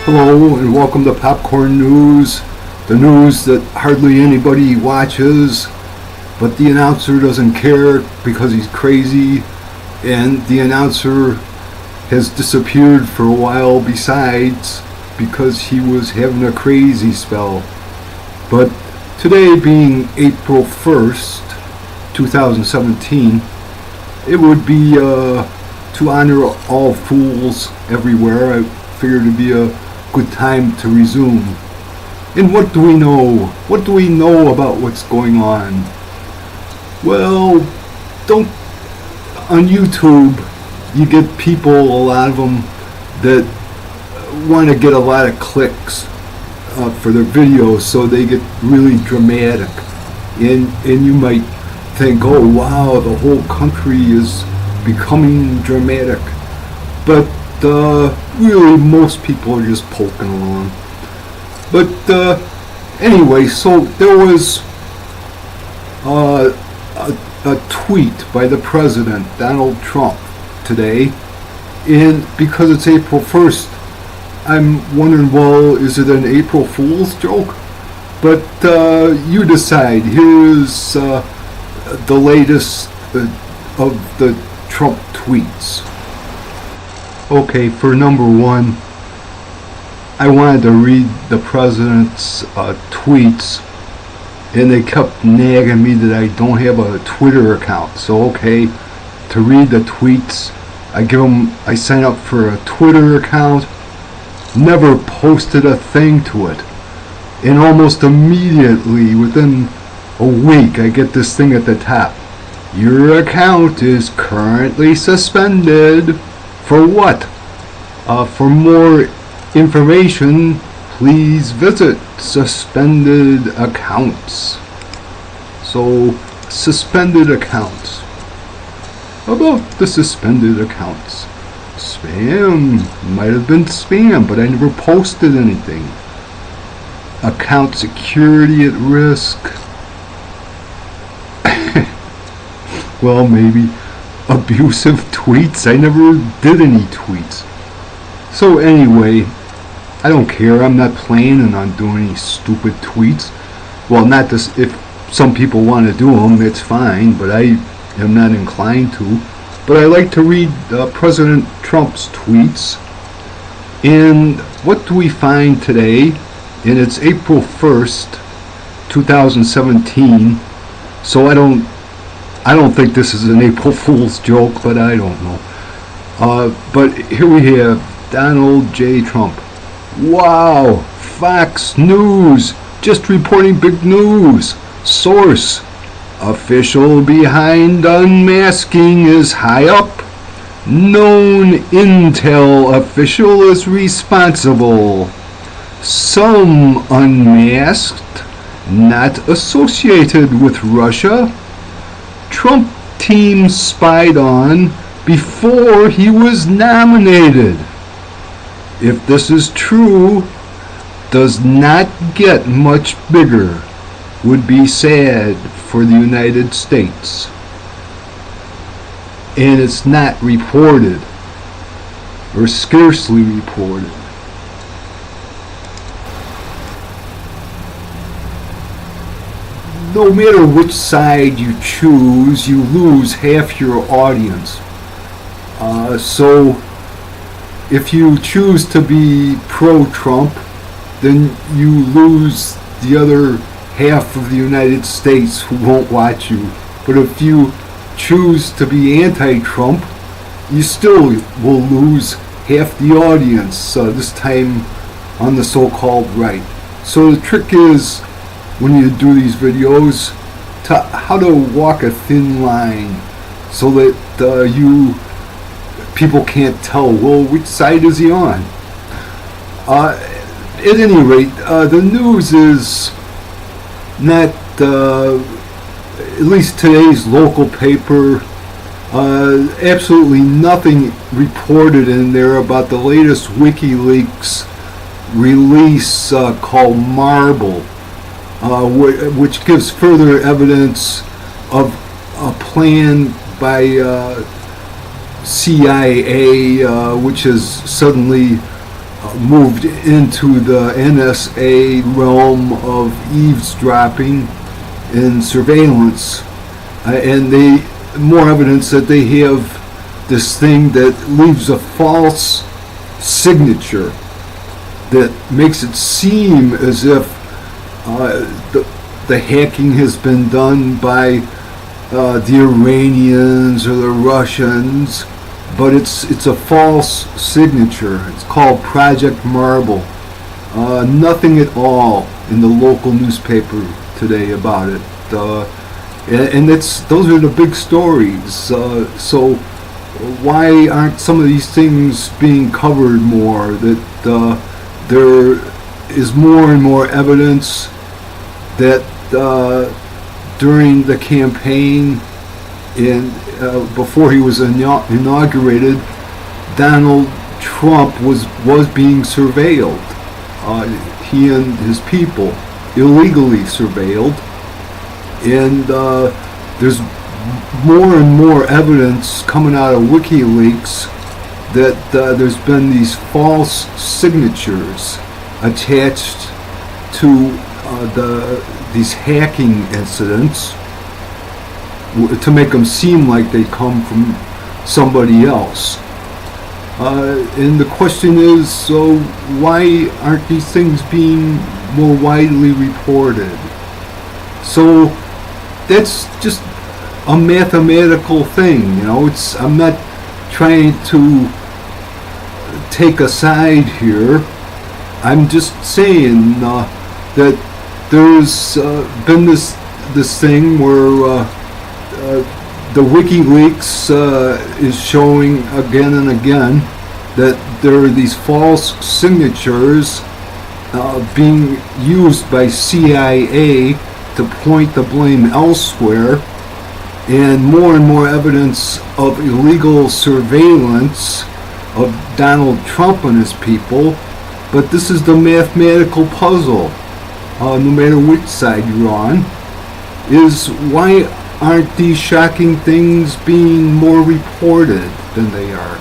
Hello and welcome to Popcorn News, the news that hardly anybody watches, but the announcer doesn't care because he's crazy, and the announcer has disappeared for a while besides because he was having a crazy spell. But today being April 1st, 2017, it would be to honor all fools everywhere. I figured it'd be a good time to resume. And what do we know? What do we know about what's going on? Well, on YouTube, you get people, a lot of them, that want to get a lot of clicks for their videos, so they get really dramatic. And you might think, oh wow, the whole country is becoming dramatic. But really most people are just poking along. But anyway, so there was a tweet by the president, Donald Trump, today, and because it's April 1st, I'm wondering, well, is it an April Fool's joke? But you decide. Here's the latest of the Trump tweets. Okay, for number one, I wanted to read the president's tweets, and they kept nagging me that I don't have a Twitter account. So okay, to read the tweets, I sign up for a Twitter account, never posted a thing to it, and almost immediately, within a week, I get this thing at the top. Your account is currently suspended. For what? For more information, please visit suspended accounts. So, suspended accounts. About the suspended accounts. Spam. Might have been spam, but I never posted anything. Account security at risk. Well, maybe abusive tweets. I never did any tweets. So anyway, I don't care. I'm not planning on doing any stupid tweets. Well, not this. If some people want to do them, it's fine, but I am not inclined to. But I like to read President Trump's tweets. And what do we find today? And it's April 1st, 2017. So I don't think this is an April Fool's joke, but I don't know. But here we have Donald J. Trump. Wow, Fox News, just reporting big news. Source, official behind unmasking is high up. Known intel official is responsible. Some unmasked, not associated with Russia. Trump team spied on before he was nominated. If this is true, does not get much bigger. Would be sad for the United States. And it's not reported, or scarcely reported. No matter which side you choose, you lose half your audience. So if you choose to be pro-Trump, then you lose the other half of the United States who won't watch you. But if you choose to be anti-Trump, you still will lose half the audience, this time on the so-called right. So the trick is, when you do these videos, to how to walk a thin line so that people can't tell, well, which side is he on? At any rate, the news is not, at least today's local paper, absolutely nothing reported in there about the latest WikiLeaks release called Marble, which gives further evidence of a plan by CIA, which has suddenly moved into the NSA realm of eavesdropping and surveillance, and more evidence that they have this thing that leaves a false signature that makes it seem as if the hacking has been done by the Iranians or the Russians, but it's a false signature. It's called Project Marble. Nothing at all in the local newspaper today about it, and those are the big stories. So why aren't some of these things being covered more? That there is more and more evidence that during the campaign and before he was inaugurated, Donald Trump was being surveilled. He and his people illegally surveilled, and there's more and more evidence coming out of WikiLeaks that there's been these false signatures attached to these hacking incidents to make them seem like they come from somebody else. And the question is, so why aren't these things being more widely reported? So that's just a mathematical thing, I'm not trying to take a side here. I'm just saying that there's been this thing where the WikiLeaks is showing again and again that there are these false signatures being used by CIA to point the blame elsewhere, and more evidence of illegal surveillance of Donald Trump and his people. But this is the mathematical puzzle, no matter which side you're on, is why aren't these shocking things being more reported than they are?